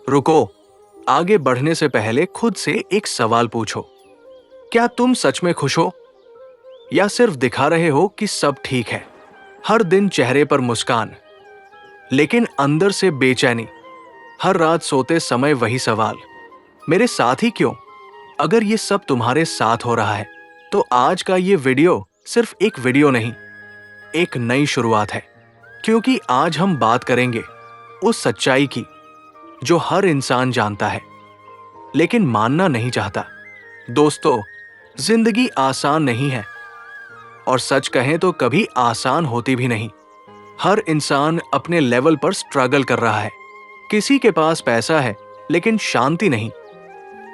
रुको, आगे बढ़ने से पहले खुद से एक सवाल पूछो। क्या तुम सच में खुश हो या सिर्फ दिखा रहे हो कि सब ठीक है? हर दिन चेहरे पर मुस्कान, लेकिन अंदर से बेचैनी। हर रात सोते समय वही सवाल, मेरे साथ ही क्यों? अगर ये सब तुम्हारे साथ हो रहा है तो आज का ये वीडियो सिर्फ एक वीडियो नहीं, एक नई शुरुआत है। क्योंकि आज हम बात करेंगे उस सच्चाई की जो हर इंसान जानता है लेकिन मानना नहीं चाहता। दोस्तों, जिंदगी आसान नहीं है, और सच कहें तो कभी आसान होती भी नहीं। हर इंसान अपने लेवल पर स्ट्रगल कर रहा है। किसी के पास पैसा है लेकिन शांति नहीं,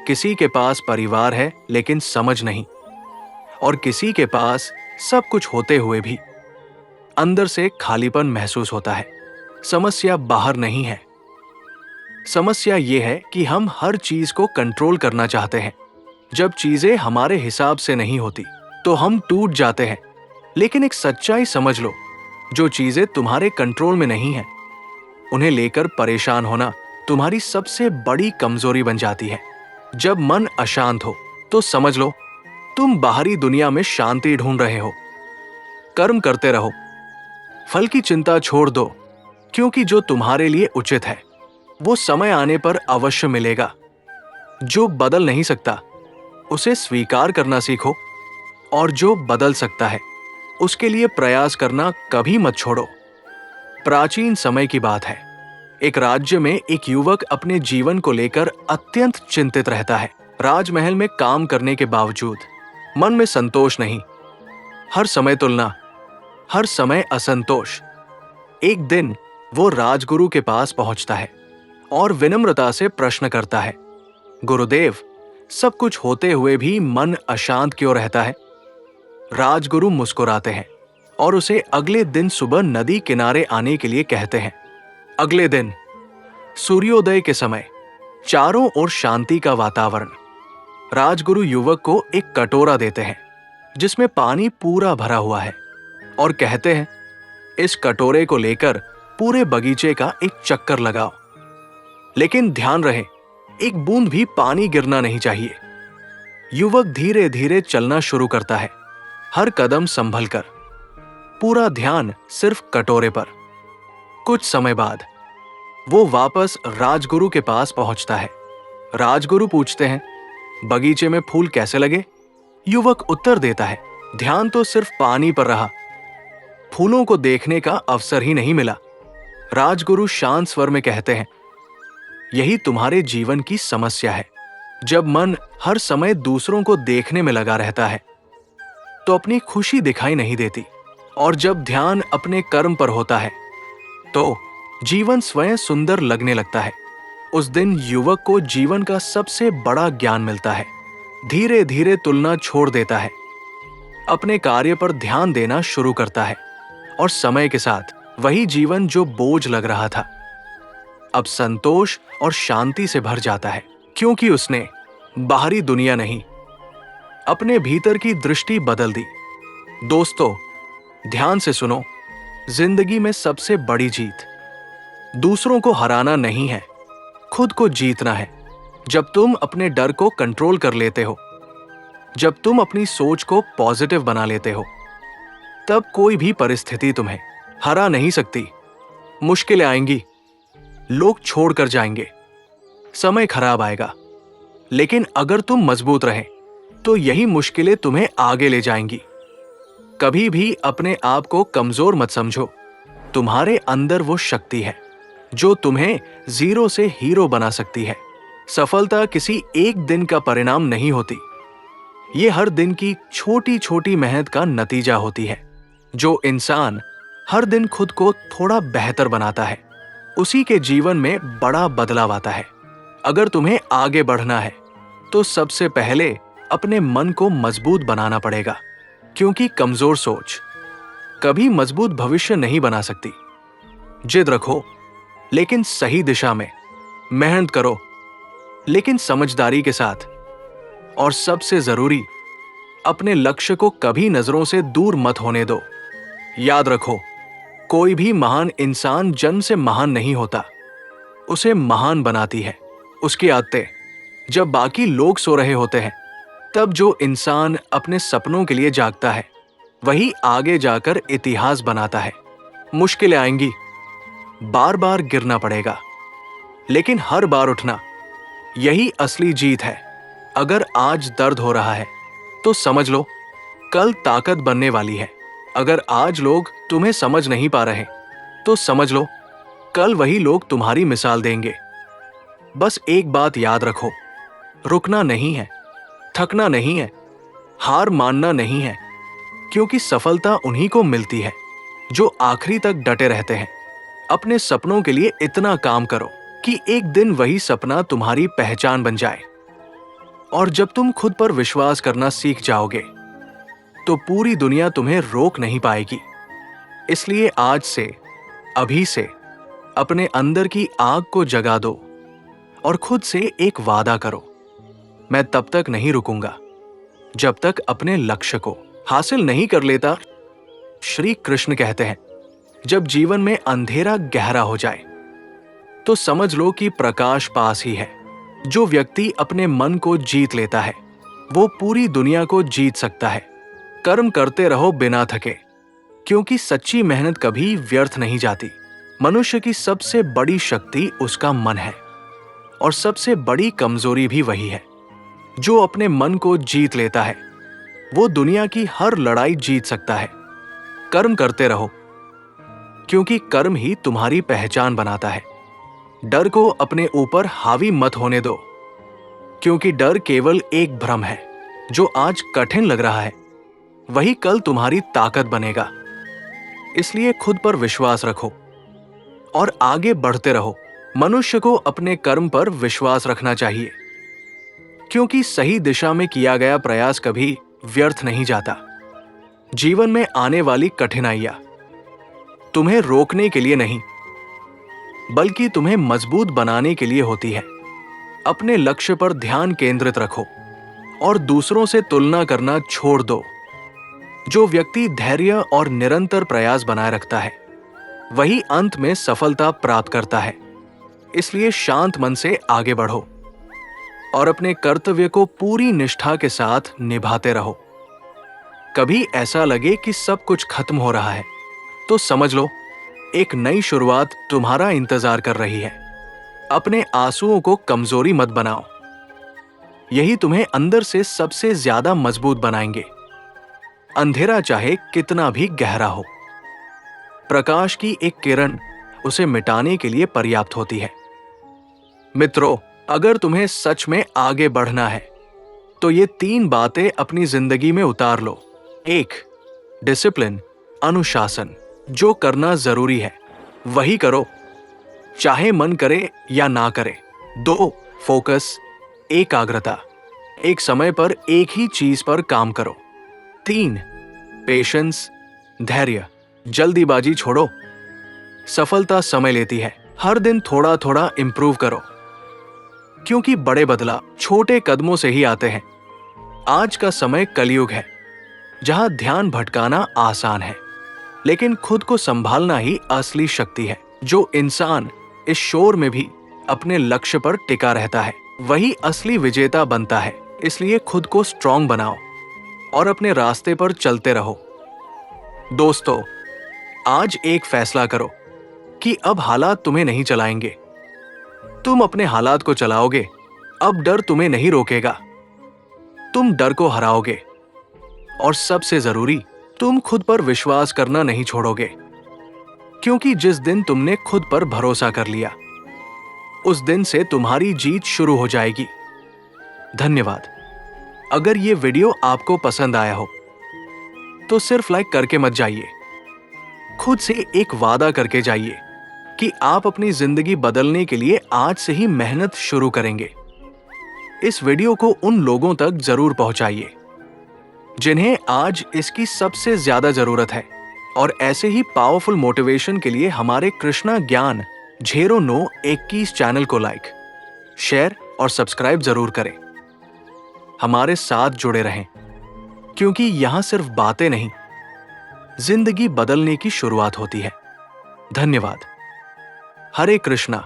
किसी के पास परिवार है लेकिन समझ नहीं, और किसी के पास सब कुछ होते हुए भी अंदर से खालीपन महसूस होता है। समस्या बाहर नहीं है, समस्या यह है कि हम हर चीज को कंट्रोल करना चाहते हैं। जब चीजें हमारे हिसाब से नहीं होती तो हम टूट जाते हैं। लेकिन एक सच्चाई समझ लो, जो चीजें तुम्हारे कंट्रोल में नहीं है उन्हें लेकर परेशान होना तुम्हारी सबसे बड़ी कमजोरी बन जाती है। जब मन अशांत हो तो समझ लो तुम बाहरी दुनिया में शांति ढूंढ रहे हो। कर्म करते रहो, फल की चिंता छोड़ दो, क्योंकि जो तुम्हारे लिए उचित है वो समय आने पर अवश्य मिलेगा। जो बदल नहीं सकता उसे स्वीकार करना सीखो, और जो बदल सकता है उसके लिए प्रयास करना कभी मत छोड़ो। प्राचीन समय की बात है। एक राज्य में एक युवक अपने जीवन को लेकर अत्यंत चिंतित रहता है। राजमहल में काम करने के बावजूद मन में संतोष नहीं, हर समय तुलना, हर समय असंतोष। एक दिन वो राजगुरु के पास पहुंचता है और विनम्रता से प्रश्न करता है, गुरुदेव, सब कुछ होते हुए भी मन अशांत क्यों रहता है? राजगुरु मुस्कुराते हैं और उसे अगले दिन सुबह नदी किनारे आने के लिए कहते हैं। अगले दिन सूर्योदय के समय चारों ओर शांति का वातावरण। राजगुरु युवक को एक कटोरा देते हैं जिसमें पानी पूरा भरा हुआ है, और कहते हैं, इस कटोरे को लेकर पूरे बगीचे का एक चक्कर लगाओ, लेकिन ध्यान रहे एक बूंद भी पानी गिरना नहीं चाहिए। युवक धीरे धीरे चलना शुरू करता है, हर कदम संभल कर, पूरा ध्यान सिर्फ कटोरे पर। कुछ समय बाद वो वापस राजगुरु के पास पहुंचता है। राजगुरु पूछते हैं, बगीचे में फूल कैसे लगे? युवक उत्तर देता है, ध्यान तो सिर्फ पानी पर रहा, फूलों को देखने का अवसर ही नहीं मिला। राजगुरु शांत स्वर में कहते हैं, यही तुम्हारे जीवन की समस्या है। जब मन हर समय दूसरों को देखने में लगा रहता है तो अपनी खुशी दिखाई नहीं देती, और जब ध्यान अपने कर्म पर होता है तो जीवन स्वयं सुंदर लगने लगता है। उस दिन युवक को जीवन का सबसे बड़ा ज्ञान मिलता है। धीरे धीरे तुलना छोड़ देता है, अपने कार्य पर ध्यान देना शुरू करता है, और समय के साथ वही जीवन जो बोझ लग रहा था अब संतोष और शांति से भर जाता है, क्योंकि उसने बाहरी दुनिया नहीं, अपने भीतर की दृष्टि बदल दी। दोस्तों, ध्यान से सुनो, जिंदगी में सबसे बड़ी जीत दूसरों को हराना नहीं है, खुद को जीतना है। जब तुम अपने डर को कंट्रोल कर लेते हो, जब तुम अपनी सोच को पॉजिटिव बना लेते हो, तब कोई भी परिस्थिति तुम्हें हरा नहीं सकती। मुश्किलें आएंगी, लोग छोड़कर जाएंगे, समय खराब आएगा, लेकिन अगर तुम मजबूत रहे तो यही मुश्किलें तुम्हें आगे ले जाएंगी। कभी भी अपने आप को कमजोर मत समझो। तुम्हारे अंदर वो शक्ति है जो तुम्हें जीरो से हीरो बना सकती है। सफलता किसी एक दिन का परिणाम नहीं होती, ये हर दिन की छोटी छोटी मेहनत का नतीजा होती है। जो इंसान हर दिन खुद को थोड़ा बेहतर बनाता है, उसी के जीवन में बड़ा बदलाव आता है। अगर तुम्हें आगे बढ़ना है तो सबसे पहले अपने मन को मजबूत बनाना पड़ेगा, क्योंकि कमजोर सोच कभी मजबूत भविष्य नहीं बना सकती। जिद रखो लेकिन सही दिशा में, मेहनत करो लेकिन समझदारी के साथ, और सबसे जरूरी, अपने लक्ष्य को कभी नजरों से दूर मत होने दो। याद रखो, कोई भी महान इंसान जन्म से महान नहीं होता, उसे महान बनाती है उसकी आदतें। जब बाकी लोग सो रहे होते हैं, तब जो इंसान अपने सपनों के लिए जागता है, वही आगे जाकर इतिहास बनाता है। मुश्किलें आएंगी, बार बार गिरना पड़ेगा, लेकिन हर बार उठना, यही असली जीत है। अगर आज दर्द हो रहा है, तो समझ लो कल ताकत बनने वाली है। अगर आज लोग तुम्हें समझ नहीं पा रहे, तो समझ लो कल वही लोग तुम्हारी मिसाल देंगे। बस एक बात याद रखो, रुकना नहीं है, थकना नहीं है, हार मानना नहीं है, क्योंकि सफलता उन्हीं को मिलती है जो आखिरी तक डटे रहते हैं। अपने सपनों के लिए इतना काम करो कि एक दिन वही सपना तुम्हारी पहचान बन जाए। और जब तुम खुद पर विश्वास करना सीख जाओगे, तो पूरी दुनिया तुम्हें रोक नहीं पाएगी। इसलिए आज से, अभी से अपने अंदर की आग को जगा दो और खुद से एक वादा करो, मैं तब तक नहीं रुकूंगा जब तक अपने लक्ष्य को हासिल नहीं कर लेता। श्री कृष्ण कहते हैं, जब जीवन में अंधेरा गहरा हो जाए, तो समझ लो कि प्रकाश पास ही है। जो व्यक्ति अपने मन को जीत लेता है, वो पूरी दुनिया को जीत सकता है। कर्म करते रहो बिना थके, क्योंकि सच्ची मेहनत कभी व्यर्थ नहीं जाती। मनुष्य की सबसे बड़ी शक्ति उसका मन है, और सबसे बड़ी कमजोरी भी वही है। जो अपने मन को जीत लेता है, वो दुनिया की हर लड़ाई जीत सकता है। कर्म करते रहो, क्योंकि कर्म ही तुम्हारी पहचान बनाता है। डर को अपने ऊपर हावी मत होने दो, क्योंकि डर केवल एक भ्रम है। जो आज कठिन लग रहा है, वही कल तुम्हारी ताकत बनेगा। इसलिए खुद पर विश्वास रखो और आगे बढ़ते रहो। मनुष्य को अपने कर्म पर विश्वास रखना चाहिए, क्योंकि सही दिशा में किया गया प्रयास कभी व्यर्थ नहीं जाता। जीवन में आने वाली कठिनाइयां तुम्हें रोकने के लिए नहीं, बल्कि तुम्हें मजबूत बनाने के लिए होती है। अपने लक्ष्य पर ध्यान केंद्रित रखो और दूसरों से तुलना करना छोड़ दो। जो व्यक्ति धैर्य और निरंतर प्रयास बनाए रखता है, वही अंत में सफलता प्राप्त करता है। इसलिए शांत मन से आगे बढ़ो और अपने कर्तव्य को पूरी निष्ठा के साथ निभाते रहो। कभी ऐसा लगे कि सब कुछ खत्म हो रहा है, तो समझ लो एक नई शुरुआत तुम्हारा इंतजार कर रही है। अपने आंसुओं को कमजोरी मत बनाओ, यही तुम्हें अंदर से सबसे ज्यादा मजबूत बनाएंगे। अंधेरा चाहे कितना भी गहरा हो, प्रकाश की एक किरण उसे मिटाने के लिए पर्याप्त होती है। मित्रों, अगर तुम्हें सच में आगे बढ़ना है, तो ये 3 बातें अपनी जिंदगी में उतार लो। 1. डिसिप्लिन, अनुशासन। जो करना जरूरी है वही करो, चाहे मन करे या ना करे। 2. फोकस, एकाग्रता। एक समय पर एक ही चीज पर काम करो। 3. पेशेंस, धैर्य। जल्दीबाजी छोड़ो, सफलता समय लेती है। हर दिन थोड़ा थोड़ा इंप्रूव करो, क्योंकि बड़े बदलाव छोटे कदमों से ही आते हैं। आज का समय कलयुग है, जहां ध्यान भटकाना आसान है, लेकिन खुद को संभालना ही असली शक्ति है। जो इंसान इस शोर में भी अपने लक्ष्य पर टिका रहता है, वही असली विजेता बनता है। इसलिए खुद को स्ट्रांग बनाओ और अपने रास्ते पर चलते रहो। दोस्तों, आज एक फैसला करो कि अब हालात तुम्हें नहीं चलाएंगे, तुम अपने हालात को चलाओगे। अब डर तुम्हें नहीं रोकेगा, तुम डर को हराओगे। और सबसे जरूरी, तुम खुद पर विश्वास करना नहीं छोड़ोगे, क्योंकि जिस दिन तुमने खुद पर भरोसा कर लिया, उस दिन से तुम्हारी जीत शुरू हो जाएगी। धन्यवाद। अगर ये वीडियो आपको पसंद आया हो, तो सिर्फ लाइक करके मत जाइए, खुद से एक वादा करके जाइए कि आप अपनी जिंदगी बदलने के लिए आज से ही मेहनत शुरू करेंगे। इस वीडियो को उन लोगों तक जरूर पहुंचाइए जिन्हें आज इसकी सबसे ज्यादा जरूरत है। और ऐसे ही पावरफुल मोटिवेशन के लिए हमारे कृष्णा ज्ञान 0921 चैनल को लाइक, शेयर और सब्सक्राइब जरूर करें। हमारे साथ जुड़े रहें, क्योंकि यहां सिर्फ बातें नहीं, जिंदगी बदलने की शुरुआत होती है। धन्यवाद। हरे कृष्णा।